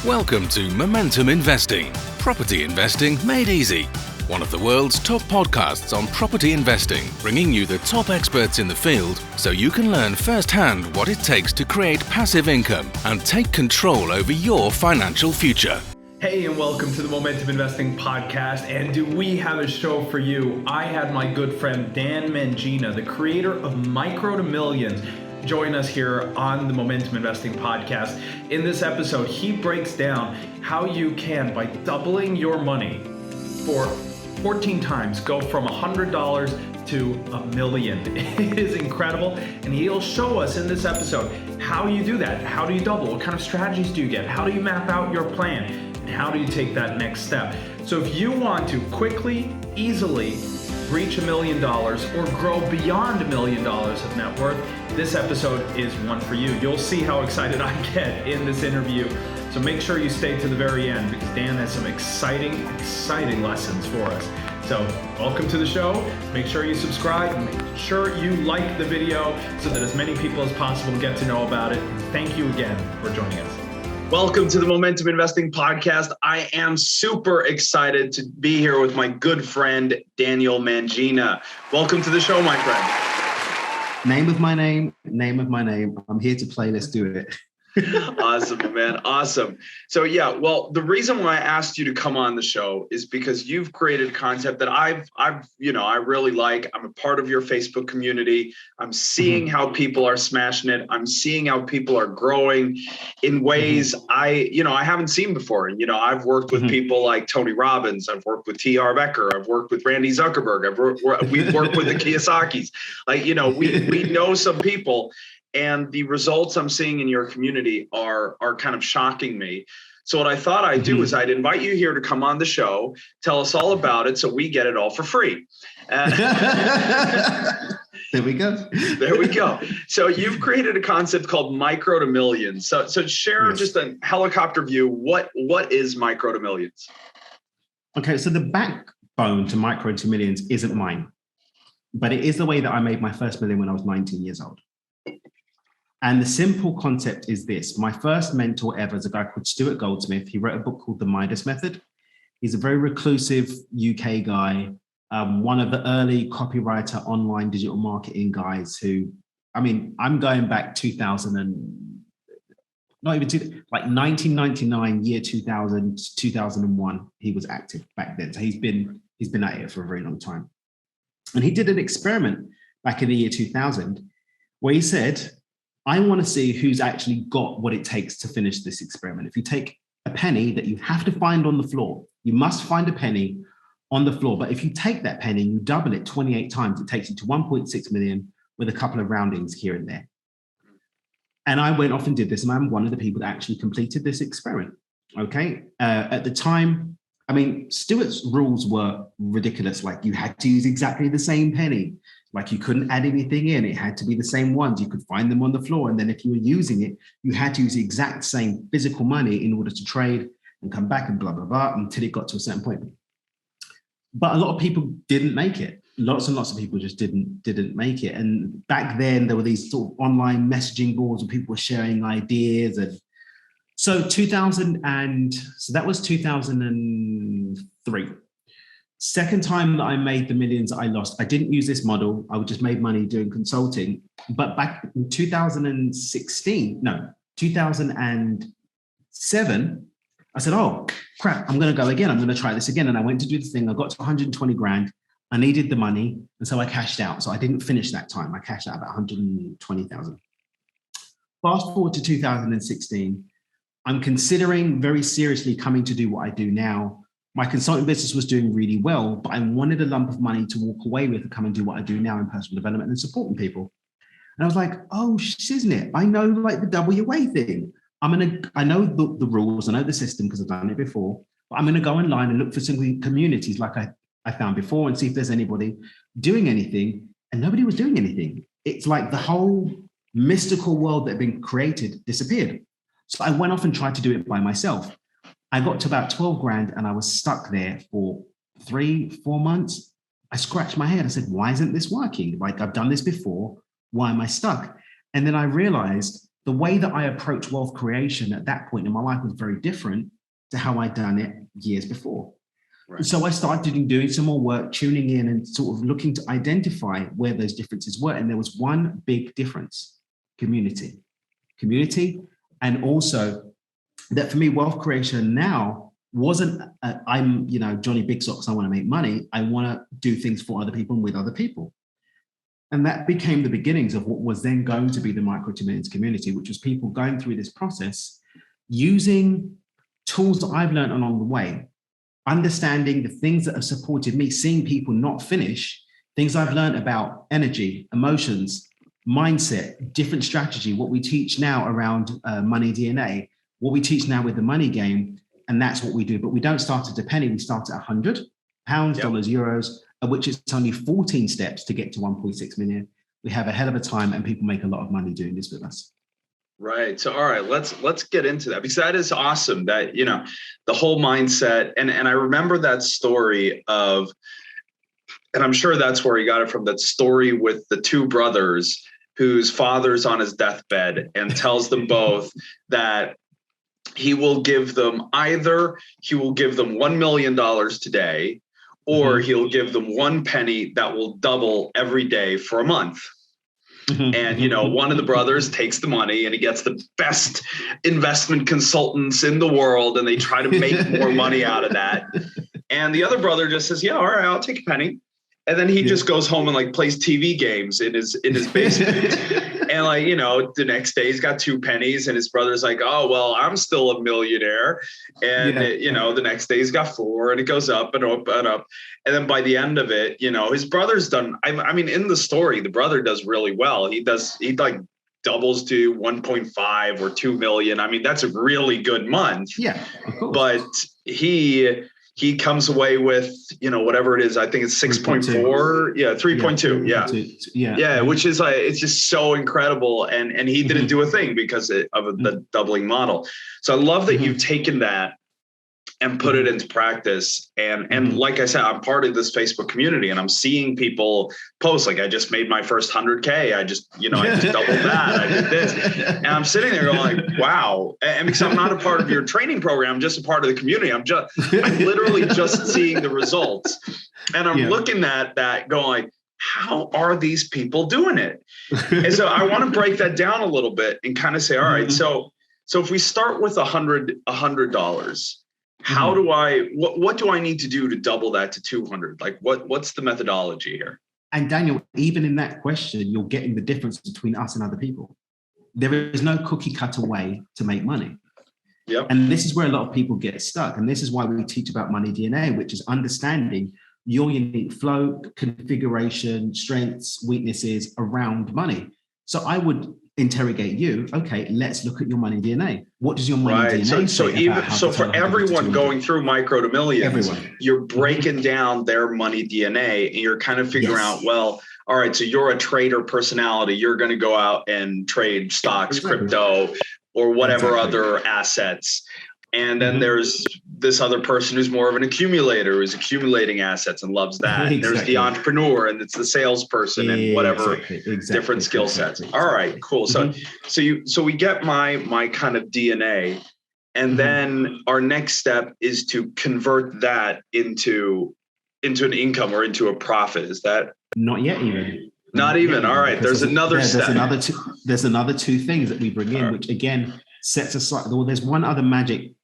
Welcome to Momentum Investing, property investing made easy. One of the world's top podcasts on property investing, bringing you the top experts in the field so you can learn firsthand what it takes to create passive income and take control over your financial future. Hey, and welcome to the Momentum Investing Podcast. And do we have a show for you? I had my good friend Dan Mangina, the creator of Micro to Millions, join us here on the Momentum Investing Podcast. In this episode, he breaks down how you can, by doubling your money for 14 times, go from $100 to $1 million. It is incredible. And he'll show us in this episode how you do that. How do you double? What kind of strategies do you get? How do you map out your plan? And how do you take that next step? So if you want to quickly, easily reach $1 million or grow beyond $1 million of net worth, this episode is one for you. You'll see how excited I get in this interview. So make sure you stay to the very end because Dan has some exciting lessons for us. So welcome to the show. Make sure you subscribe. Make sure you like the video so that as many people as possible get to know about it. Thank you again for joining us. Welcome to the Momentum Investing Podcast. I am super excited to be here with my good friend, Daniel Mangina. Welcome to the show, my friend. Name of my name. I'm here to play. Let's do it. Awesome, man. Awesome. So yeah, well, the reason why I asked you to come on the show is because you've created content that I really like. I'm a part of your Facebook community. I'm seeing how people are smashing it. I'm seeing how people are growing in ways I haven't seen before. And, I've worked with people like Tony Robbins. I've worked with T. Harv Eker. I've worked with Randy Zuckerberg. We've worked with the Kiyosakis. We know some people. And the results I'm seeing in your community are kind of shocking me. So what I thought I'd do is I'd invite you here to come on the show, tell us all about it so we get it all for free. There we go. There we go. So you've created a concept called Micro to Millions. So share just a helicopter view. What is Micro to Millions? Okay, so the backbone to Micro to Millions isn't mine, but it is the way that I made my first million when I was 19 years old. And the simple concept is this. My first mentor ever is a guy called Stuart Goldsmith. He wrote a book called The Midas Method. He's a very reclusive UK guy, one of the early copywriter online digital marketing guys who, I'm going back 1999, year 2000, 2001, he was active back then. So he's been at it for a very long time. And he did an experiment back in the year 2000 where he said, I want to see who's actually got what it takes to finish this experiment. If you take a penny that you have to find on the floor, you must find a penny on the floor. But if you take that penny and you double it 28 times, it takes you to 1.6 million with a couple of roundings here and there. And I went off and did this, and I'm one of the people that actually completed this experiment. Okay. At the time, Stuart's rules were ridiculous. Like you had to use exactly the same penny. Like you couldn't add anything in. It had to be the same ones. You could find them on the floor. And then if you were using it, you had to use the exact same physical money in order to trade and come back and blah, blah, blah, until it got to a certain point. But a lot of people didn't make it. Lots and lots of people just didn't make it. And back then there were these sort of online messaging boards where people were sharing ideas. And so that was 2003. Second time that I made the millions I lost, I didn't use this model. I just made money doing consulting. But back in 2007, I said, oh, crap, I'm going to go again. I'm going to try this again. And I went to do the thing. I got to 120 grand. I needed the money. And so I cashed out. So I didn't finish that time. I cashed out about 120,000. Fast forward to 2016. I'm considering very seriously coming to do what I do now. My consulting business was doing really well, but I wanted a lump of money to walk away with and come and do what I do now in personal development and supporting people. And I was like, oh, isn't it? I know like the WA thing. I know the rules, I know the system because I've done it before, but I'm going to go online and look for some communities like I found before and see if there's anybody doing anything. And nobody was doing anything. It's like the whole mystical world that had been created disappeared. So I went off and tried to do it by myself. I got to about 12 grand and I was stuck there for 3-4 months. I scratched my head. I said, why isn't this working? Like I've done this before. Why am I stuck? And then I realized the way that I approach wealth creation at that point in my life was very different to how I'd done it years before. Right. And so I started doing some more work, tuning in and sort of looking to identify where those differences were. And there was one big difference: community. And also that for me, wealth creation now wasn't, I'm, Johnny Big Socks, I want to make money. I want to do things for other people and with other people. And that became the beginnings of what was then going to be the Micro to Millions community, which was people going through this process, using tools that I've learned along the way, understanding the things that have supported me, seeing people not finish, things I've learned about energy, emotions, mindset, different strategy, what we teach now around money DNA, what we teach now with the money game, and that's what we do. But we don't start at a penny, we start at £100, dollars, euros, of which it's only 14 steps to get to 1.6 million. We have a hell of a time and people make a lot of money doing this with us. Right. So, all right, let's get into that, because that is awesome that, the whole mindset. And I remember that story of, and I'm sure that's where he got it from, that story with the two brothers whose father's on his deathbed and tells them both that he will give them $1 million today, or he'll give them 1 penny that will double every day for a month. And, one of the brothers takes the money and he gets the best investment consultants in the world, and they try to make more money out of that. And the other brother just says, yeah, all right, I'll take a penny. And then he just goes home and plays TV games in his basement. And the next day he's got 2 pennies, and his brother's like, oh, well, I'm still a millionaire. And, the next day he's got 4, and it goes up and up and up. And then by the end of it, his brother's done. I mean, in the story, the brother does really well. He doubles to 1.5 or 2 million. I mean, that's a really good month. Yeah, of course. But he comes away with, whatever it is. I think it's 6.4. Yeah, 3.2. Yeah, which is it's just so incredible. And he didn't do a thing because of the doubling model. So I love that you've taken that and put it into practice. And like I said, I'm part of this Facebook community, and I'm seeing people post I just made my first 100K. I just doubled that. I did this. And I'm sitting there going wow. And because I'm not a part of your training program, I'm just a part of the community. I'm literally just seeing the results. And I'm looking at that going, how are these people doing it? And so I want to break that down a little bit and kind of say, all right, so if we start with $100, how do what do I need to do to double that to 200? What's the methodology here? And Daniel, even in that question, you're getting the difference between us and other people. There is no cookie cutter way to make money. Yep. And this is where a lot of people get stuck. And this is why we teach about money DNA, which is understanding your unique flow, configuration, strengths, weaknesses around money. So I would interrogate you. Okay, let's look at your money DNA. What does your money DNA say? So for everyone going through Micro to Millions, you're breaking down their money DNA, and you're kind of figuring out, well, all right, so you're a trader personality. You're going to go out and trade stocks, crypto, or whatever other assets. And then there's this other person who's more of an accumulator, who's accumulating assets and loves that. Exactly. There's the entrepreneur, and it's the salesperson, and whatever different skill sets. All right, cool. So we get my kind of DNA, and then our next step is to convert that into an income or into a profit. Is that not yet even? Not even. All right. There's another step. There's another two things that we bring in, which again sets aside. Well, there's one other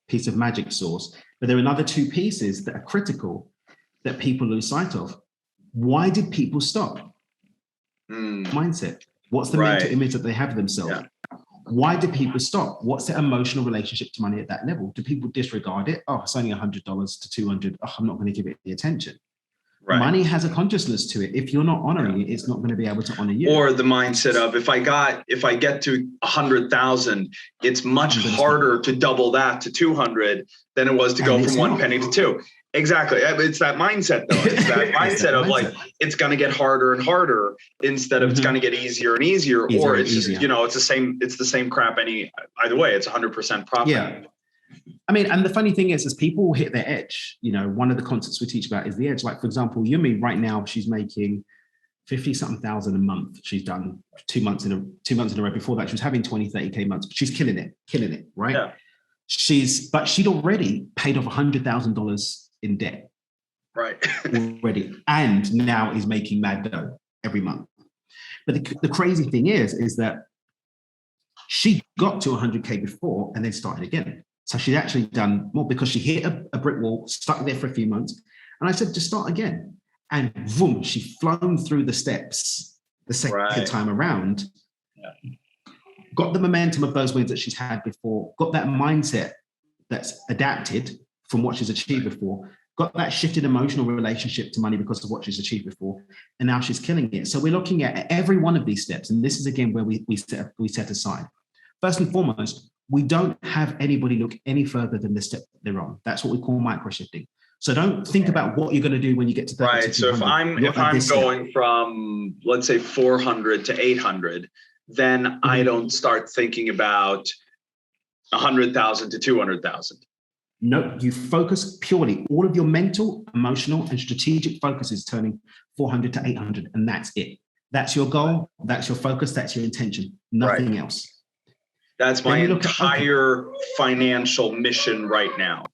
piece of magic sauce, but there are another 2 pieces that are critical that people lose sight of. Why did people stop? Mindset. What's the mental image that they have of themselves? Yeah. Why do people stop? What's their emotional relationship to money at that level? Do people disregard it? Oh, it's only $100 to $200. Oh, I'm not going to give it the attention. Right. Money has a consciousness to it. If you're not honoring it, it's not going to be able to honor you. Or the mindset of if I get to 100,000, it's much harder to double that to 200 than it was to go from 1 penny to 2. Exactly. It's that mindset though. It's that mindset of it's going to get harder and harder instead of it's going to get easier and easier. Or it's just, it's the same crap either way. It's 100% profit. Yeah. I mean, and the funny thing is people will hit their edge. One of the concepts we teach about is the edge. Like, for example, Yumi right now, she's making 50 something thousand a month. She's done 2 months in a row. Before that, she was having 20, 30K months. She's killing it, right? Yeah. But she'd already paid off $100,000 in debt. Right. Already. And now is making mad dough every month. But the crazy thing is that she got to 100K before and then started again. So she's actually done more because she hit a brick wall, stuck there for a few months. And I said, just start again. And boom, she flown through the steps the second time around. Yeah. Got the momentum of those wins that she's had before, got that mindset that's adapted from what she's achieved before, got that shifted emotional relationship to money because of what she's achieved before, and now she's killing it. So we're looking at every one of these steps, and this is again where we set aside. First and foremost, we don't have anybody look any further than the step they're on. That's what we call microshifting. So don't think about what you're going to do when you get to 30. Right. So if I'm going from, let's say, 400 to 800, then I don't start thinking about 100,000 to 200,000. No, you focus purely. All of your mental, emotional, and strategic focus is turning 400 to 800, and that's it. That's your goal. That's your focus. That's your intention. Nothing else. That's my entire financial mission right now.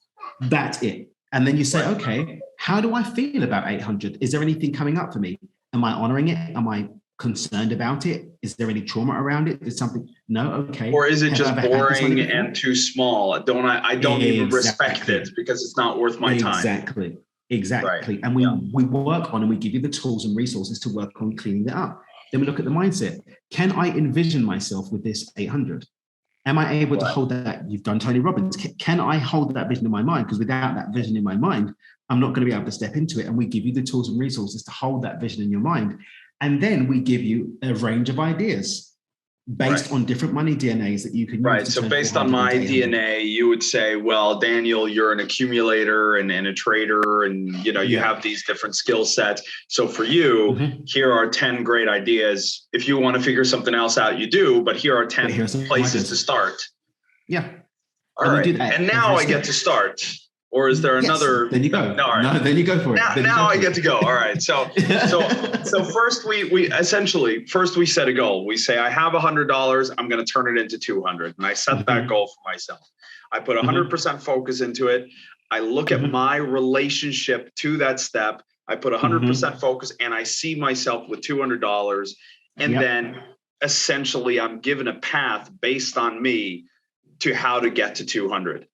That's it. And then you say, okay, how do I feel about 800? Is there anything coming up for me? Am I honoring it? Am I concerned about it? Is there any trauma around it? Is something? No, okay. Or is it just boring and too small? I don't even respect it because it's not worth my time. Exactly. Right. And we work on and we give you the tools and resources to work on cleaning that up. Then we look at the mindset. Can I envision myself with this 800? Am I able to hold that? You've done Tony Robbins. Can I hold that vision in my mind? Because without that vision in my mind, I'm not going to be able to step into it. And we give you the tools and resources to hold that vision in your mind. And then we give you a range of ideas based on different money DNAs that you can use. Right. So based on my DNA, you would say, well, Daniel, you're an accumulator and a trader, and you have these different skill sets. So for you, here are 10 great ideas. If you want to figure something else out, you do, but here are 10 places to start. Yeah. All right. And now I get to start. Or is there another? Then you go. No, then you go for it. Now I get to go. All right. So first we essentially set a goal. We say I have $100. I'm going to turn it into 200, and I set that goal for myself. I put 100% focus into it. I look at my relationship to that step. I put 100% focus, and I see myself with $200, and then essentially I'm given a path based on me to how to get to 200.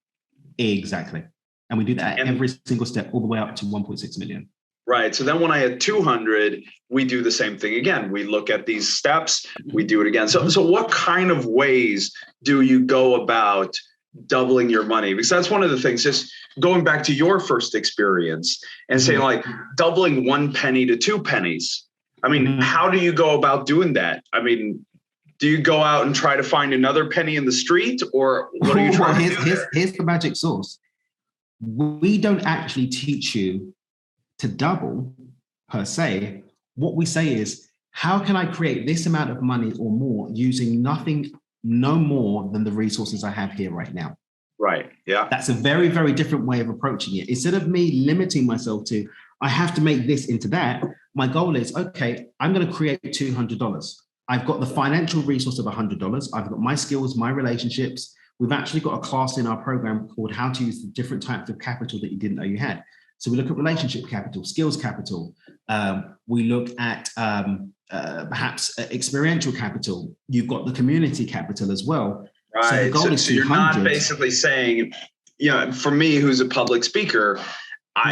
Exactly. And we do that at every single step, all the way up to 1.6 million. Right. So then when I hit 200, we do the same thing again. We look at these steps, we do it again. So what kind of ways do you go about doubling your money? Because that's one of the things, just going back to your first experience and saying like doubling 1 penny to 2 pennies. I mean, how do you go about doing that? I mean, do you go out and try to find another penny in the street, or what are you trying to do? Here's the magic sauce. We don't actually teach you to double per se. What we say is, how can I create this amount of money or more using no more than the resources I have here right now? Right. Yeah. That's a very, very different way of approaching it. Instead of me limiting myself to, I have to make this into that, my goal is, okay, I'm going to create $200. I've got the financial resource of $100. I've got my skills, my relationships. We've actually got a class in our program called How to Use the Different Types of Capital That You Didn't Know You Had. So we look at relationship capital, skills capital. We look at perhaps experiential capital. You've got the community capital as well. Right. So the goal is you're not basically saying, for me, who's a public speaker,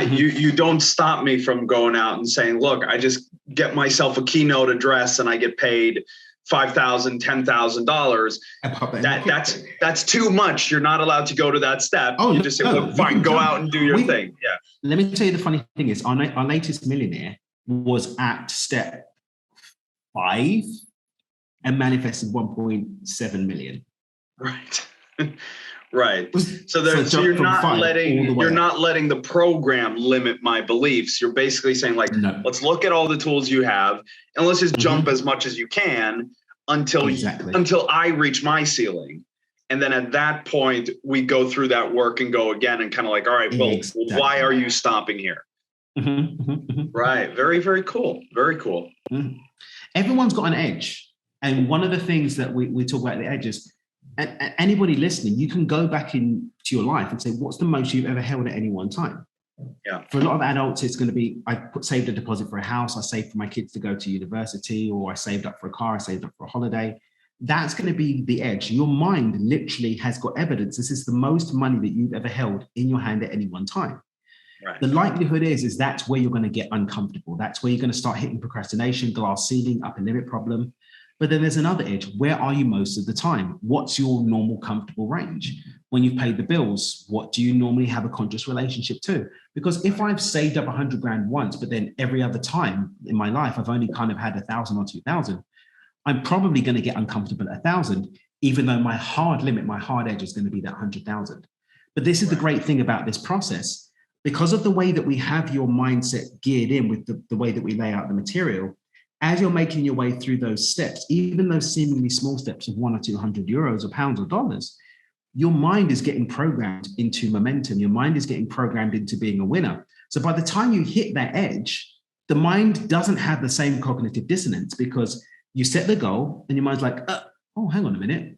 you don't stop me from going out and saying, look, I just get myself a keynote address and I get paid $5,000, $10,000. That's too much. You're not allowed to go to that step. You just say, well, fine, go out and do your thing. Yeah. Let me tell you, the funny thing is, our latest millionaire was at step 5 and manifested 1.7 million. Right. Right. So you're not letting the program limit my beliefs. You're basically saying like, let's look at all the tools you have and let's just jump as much as you can until I reach my ceiling. And then at that point, we go through that work and go again and kind of like, all right, well, why are you stopping here? Right. Very, very cool. Very cool. Mm. Everyone's got an edge. And one of the things that we talk about the edges, anybody listening, you can go back into your life and say, what's the most you've ever held at any one time? Yeah. For a lot of adults, it's going to be, saved a deposit for a house, I saved for my kids to go to university, or I saved up for a car, I saved up for a holiday. That's going to be the edge. Your mind literally has got evidence. This is the most money that you've ever held in your hand at any one time. Right. The likelihood is that's where you're going to get uncomfortable. That's where you're going to start hitting procrastination, glass ceiling, upper limit problem. But then there's another edge. Where are you most of the time? What's your normal comfortable range? When you've paid the bills, what do you normally have a conscious relationship to? Because if I've saved up 100 grand once, but then every other time in my life, I've only kind of had 1,000 or 2,000, I'm probably going to get uncomfortable at 1,000, even though my hard limit, my hard edge is going to be that 100,000. But this is the great thing about this process. Because of the way that we have your mindset geared in with the way that we lay out the material, as you're making your way through those steps, even those seemingly small steps of 100 or 200 euros or pounds or dollars, your mind is getting programmed into momentum. Your mind is getting programmed into being a winner. So by the time you hit that edge, the mind doesn't have the same cognitive dissonance, because you set the goal and your mind's like, oh, hang on a minute.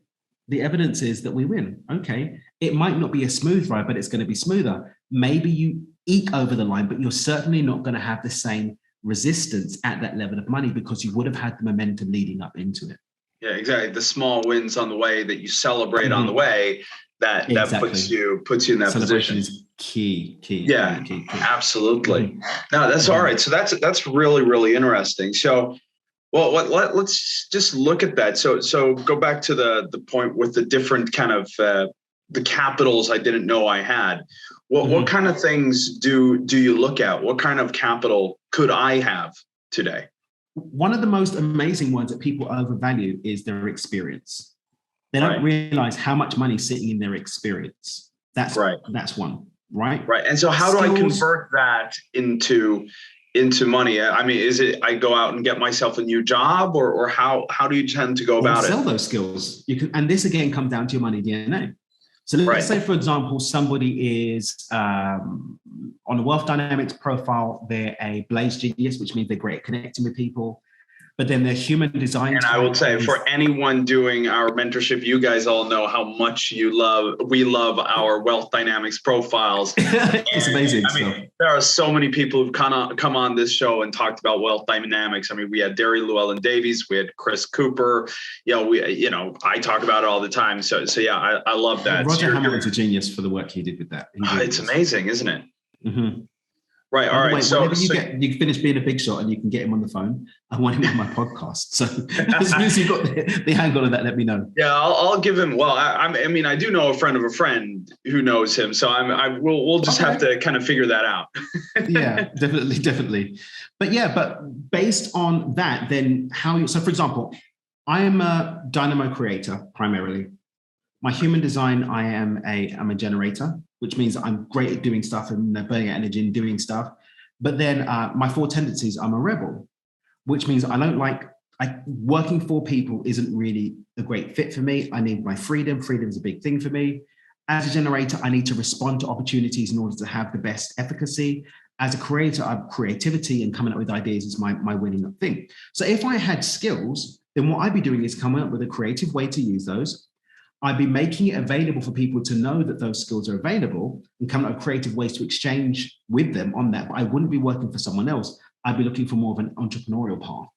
The evidence is that we win. Okay. It might not be a smooth ride, but it's going to be smoother. Maybe you eke over the line, but you're certainly not going to have the same resistance at that level of money, because you would have had the momentum leading up into it. Yeah, exactly. The small wins on the way that you celebrate on the way, that puts you in that Celebration position. Is key. Yeah, key. Absolutely. No, that's all right. So that's really, really interesting. So, well, let's just look at that. So go back to the point with the different kind of the capitals I didn't know I had. What kind of things do you look at? What kind of capital could I have today? One of the most amazing ones that people overvalue is their experience. They don't realize how much money is sitting in their experience. That's one, right? Right. And so how do I convert that into money? I mean, is it I go out and get myself a new job, or how do you tend to go about it? Sell those skills. You can, and this again comes down to your money DNA. So let's say, for example, somebody is on a wealth dynamics profile, they're a blaze genius, which means they're great at connecting with people, but then their human design. And I will say, for anyone doing our mentorship, you guys all know how much we love our wealth dynamics profiles. It's amazing. I mean, there are so many people who've come on this show and talked about wealth dynamics. I mean, we had Derry Llewellyn Davies, we had Chris Cooper. I talk about it all the time. So yeah, I love that. Roger Hamilton's a genius for the work he did with that. It's amazing, isn't it? Mm-hmm. Right. All right. So you finish being a big shot and you can get him on the phone, I want him on my podcast. So as soon as you've got the angle of that, let me know. Yeah, I'll give him. Well, I mean, I do know a friend of a friend who knows him, so we'll just have to kind of figure that out. Yeah, definitely. But based on that, then so for example, I am a dynamo creator primarily. My human design, I'm a generator, which means I'm great at doing stuff and burning out energy and doing stuff. But then my four tendencies, I'm a rebel, which means I don't like working for people isn't really a great fit for me. I need my freedom. Freedom is a big thing for me. As a generator, I need to respond to opportunities in order to have the best efficacy. As a creator, creativity and coming up with ideas is my winning thing. So if I had skills, then what I'd be doing is coming up with a creative way to use those. I'd be making it available for people to know that those skills are available and come up with creative ways to exchange with them on that. But I wouldn't be working for someone else. I'd be looking for more of an entrepreneurial path.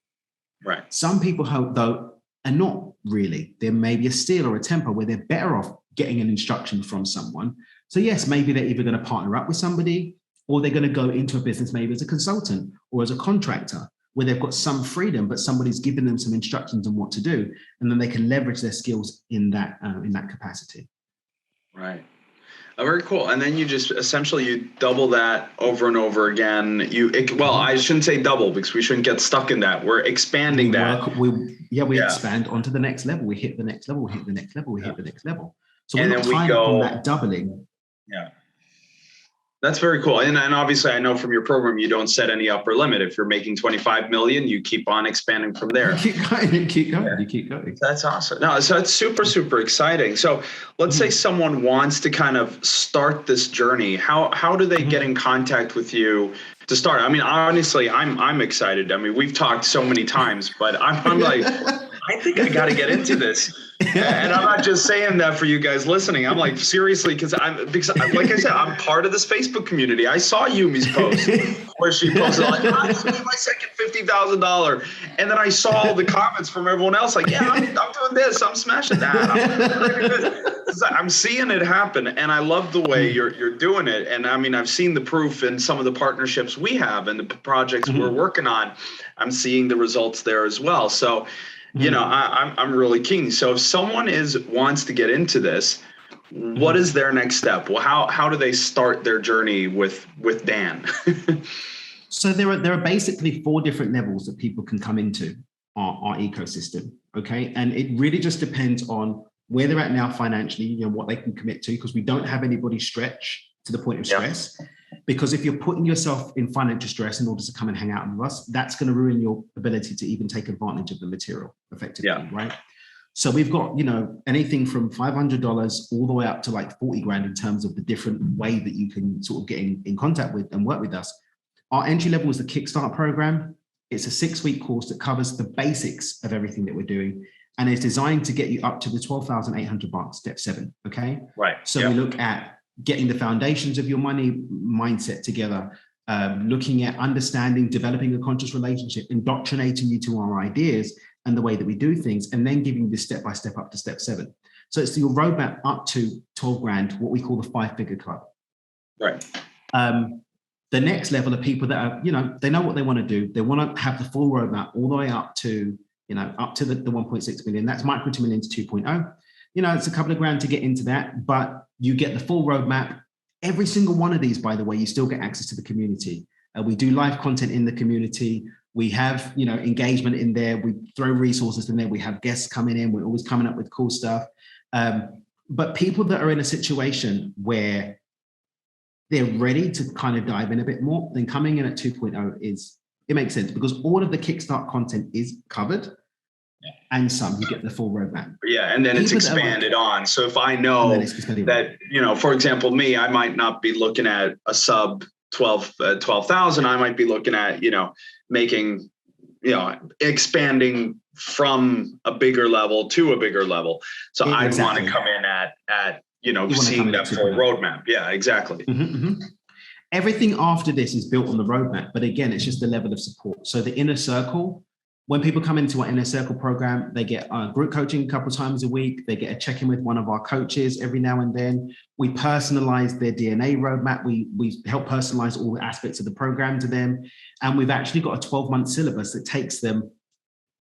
Right. Some people, though, are not really. There may be a steal or a temper where they're better off getting an instruction from someone. So yes, maybe they're either going to partner up with somebody or they're going to go into a business maybe as a consultant or as a contractor, where they've got some freedom, but somebody's given them some instructions on what to do, and then they can leverage their skills in that capacity. Right. Very cool. And then you just essentially you double that over and over again. I shouldn't say double because we shouldn't get stuck in that. We're expanding We expand onto the next level. We hit the next level. We hit the next level. We hit the next level. So we're not tied up on that doubling. Yeah. That's very cool. And obviously I know from your program, you don't set any upper limit. If you're making 25 million, you keep on expanding from there. You keep going. That's awesome. No, so it's super, super exciting. So let's say someone wants to kind of start this journey. How do they get in contact with you to start? I mean, honestly, I'm excited. I mean, we've talked so many times, but I'm like, I think I got to get into this. And I'm not just saying that for you guys listening. I'm like, seriously, because like I said, I'm part of this Facebook community. I saw Yumi's post where she posted like, I made my second $50,000. And then I saw all the comments from everyone else like, yeah, I'm doing this. I'm smashing that. I'm seeing it happen. And I love the way you're doing it. And I mean, I've seen the proof in some of the partnerships we have and the projects we're working on. I'm seeing the results there as well. So, you know, I'm really keen. So if someone wants to get into this, what is their next step? Well, how do they start their journey with Dan? So there are basically 4 different levels that people can come into our ecosystem. Okay. And it really just depends on where they're at now financially, you know, what they can commit to, because we don't have anybody stretch to the point of stress. Because if you're putting yourself in financial stress in order to come and hang out with us, that's going to ruin your ability to even take advantage of the material effectively, right? So we've got, you know, anything from $500 all the way up to like 40 grand in terms of the different way that you can sort of get in contact with and work with us. Our entry level is the Kickstart program. It's a 6-week course that covers the basics of everything that we're doing, and it's designed to get you up to the 12,800 mark, step 7. Okay. Right. So we look at getting the foundations of your money mindset together, looking at understanding, developing a conscious relationship, indoctrinating you to our ideas and the way that we do things, and then giving you this step-by-step up to step 7. So it's your roadmap up to 12 grand, what we call the 5-figure club. Right. The next level of people that are, you know, they know what they want to do. They want to have the full roadmap all the way up to, you know, up to the 1.6 million. That's micro to million to 2.0. You know, it's a couple of grand to get into that, but you get the full roadmap. Every single one of these, by the way, you still get access to the community. We do live content in the community. We have, you know, engagement in there. We throw resources in there. We have guests coming in. We're always coming up with cool stuff. But people that are in a situation where they're ready to kind of dive in a bit more, then coming in at 2.0 it makes sense, because all of the Kickstart content is covered. And some, you get the full roadmap. Yeah, and then it's expanded on. So if I know that, you know, for example, me, I might not be looking at a sub 12,000. I might be looking at, you know, making, you know, expanding from a bigger level to a bigger level. So I want to come in at you know, seeing that full roadmap. Yeah, exactly. Everything after this is built on the roadmap, but again, it's just the level of support. So the inner circle. When people come into our Inner Circle program, they get group coaching a couple of times a week. They get a check-in with one of our coaches every now and then. We personalize their DNA roadmap. We help personalize all the aspects of the program to them. And we've actually got a 12-month syllabus that takes them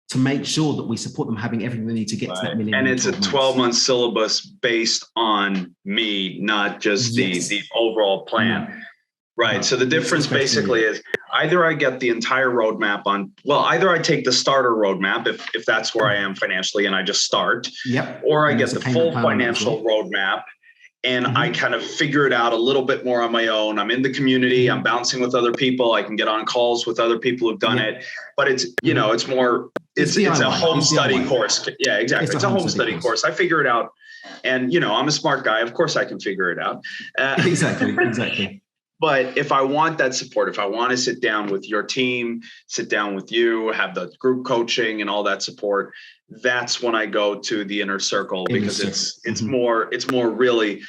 to make sure that we support them having everything they need to get to that million. And it's a 12-month syllabus based on me, not just the overall plan. No. Right. No. So the difference basically is either I get the entire roadmap either I take the starter roadmap if that's where I am financially and I just start, or I get the full financial roadmap and I kind of figure it out a little bit more on my own. I'm in the community, I'm bouncing with other people, I can get on calls with other people who've done it, but it's, you know, it's more, it's a home study course. Yeah, exactly. It's a home study course. I figure it out and, you know, I'm a smart guy. Of course I can figure it out. Exactly. But if I want that support, if I want to sit down with your team, sit down with you, have the group coaching and all that support, that's when I go to the Inner Circle, because it's more really,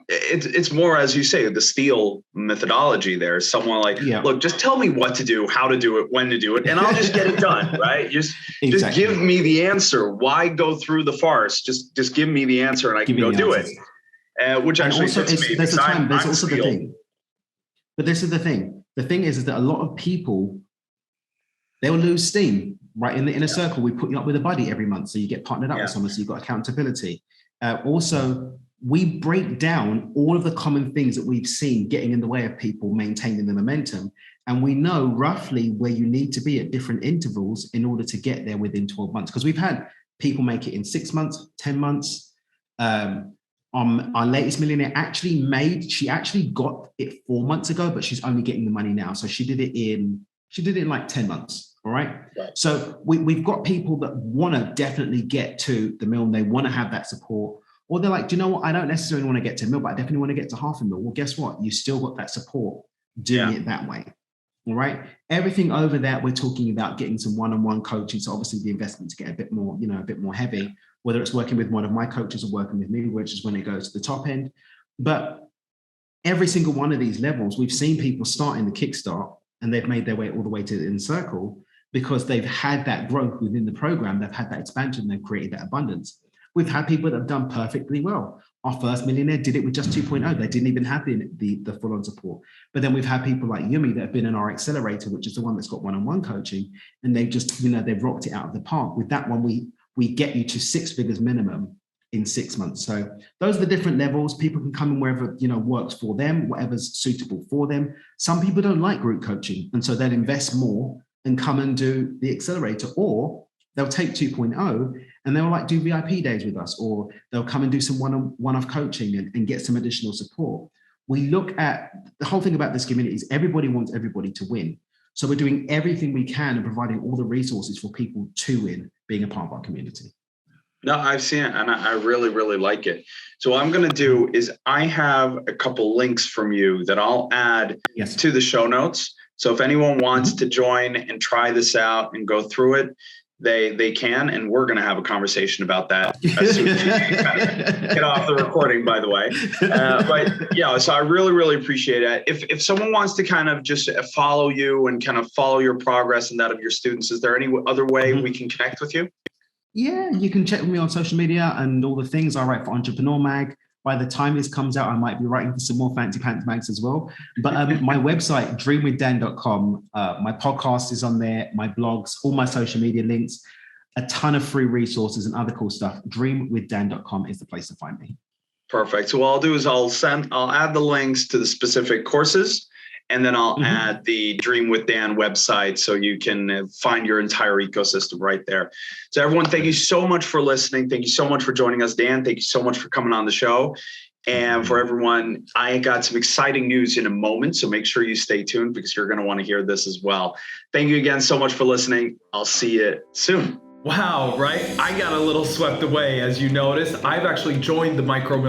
it's more, as you say, the steel methodology there. Someone like, look, just tell me what to do, how to do it, when to do it, and I'll just get it done, right? Just give me the answer. Why go through the farce? Just give me the answer and I can go do it. Which actually fits me. There's also the thing. But this is the thing. The thing is that a lot of people, they'll lose steam, right? In the Inner Circle, we put you up with a buddy every month. So you get partnered up with someone, so you've got accountability. Also, we break down all of the common things that we've seen getting in the way of people maintaining the momentum. And we know roughly where you need to be at different intervals in order to get there within 12 months. Because we've had people make it in 6 months, 10 months. Our latest millionaire she actually got it 4 months ago, but she's only getting the money now. So she did it in like 10 months. All right. So we've got people that want to definitely get to the mill and they want to have that support. Or they're like, do you know what? I don't necessarily want to get to a mill, but I definitely want to get to half a mil. Well, guess what? You still got that support doing it that way. All right. Everything over that, we're talking about getting some one-on-one coaching. So obviously the investment to get a bit more, a bit more heavy, whether it's working with one of my coaches or working with me, which is when it goes to the top end. But every single one of these levels, we've seen people start in the kickstart and they've made their way all the way to the inner circle because they've had that growth within the program. They've had that expansion. They've created that abundance. We've had people that have done perfectly well. Our first millionaire did it with just 2.0. They didn't even have the full-on support. But then we've had people like Yumi that have been in our accelerator, which is the one that's got one-on-one coaching, and they've just, they've rocked it out of the park. With that one, we get you to 6 figures minimum in 6 months. So those are the different levels. People can come in wherever, works for them, whatever's suitable for them. Some people don't like group coaching, and so they'll invest more and come and do the accelerator, or they'll take 2.0 and they'll like do VIP days with us, or they'll come and do some one-off coaching and get some additional support. We look at the whole thing about this community is everybody wants everybody to win. So we're doing everything we can and providing all the resources for people to win, being a part of our community. No, I've seen it and I really, really like it. So what I'm going to do is I have a couple links from you that I'll add to the show notes. So if anyone wants to join and try this out and go through it, they can, and we're going to have a conversation about that as soon as we get off the recording, by the way. But yeah, so I really, really appreciate it. If someone wants to kind of just follow you and kind of follow your progress and that of your students, is there any other way we can connect with you? Yeah, you can check with me on social media and all the things I write for Entrepreneur Mag. By the time this comes out, I might be writing for some more Fancy Pants mags as well. But my website, dreamwithdan.com, my podcast is on there, my blogs, all my social media links, a ton of free resources and other cool stuff. Dreamwithdan.com is the place to find me. Perfect. So what I'll do is I'll add the links to the specific courses, and then I'll add the Dream with Dan website so you can find your entire ecosystem right there. So everyone, thank you so much for listening. Thank you so much for joining us. Dan, thank you so much for coming on the show. And for everyone, I got some exciting news in a moment, so make sure you stay tuned because you're going to want to hear this as well. Thank you again so much for listening. I'll see you soon. Wow, right? I got a little swept away, as you noticed. I've actually joined the Micro to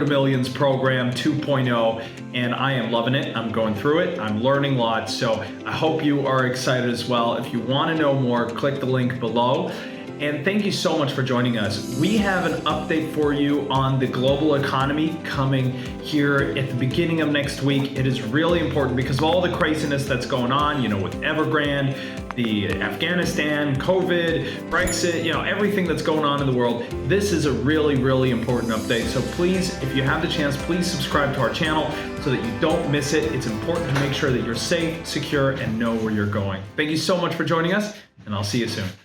Millions program 2.0, and I am loving it. I'm going through it. I'm learning lots. So I hope you are excited as well. If you want to know more, click the link below. And thank you so much for joining us. We have an update for you on the global economy coming here at the beginning of next week. It is really important because of all the craziness that's going on, with Evergrande, the Afghanistan, COVID, Brexit, everything that's going on in the world. This is a really, really important update. So please, if you have the chance, please subscribe to our channel so that you don't miss it. It's important to make sure that you're safe, secure, and know where you're going. Thank you so much for joining us, and I'll see you soon.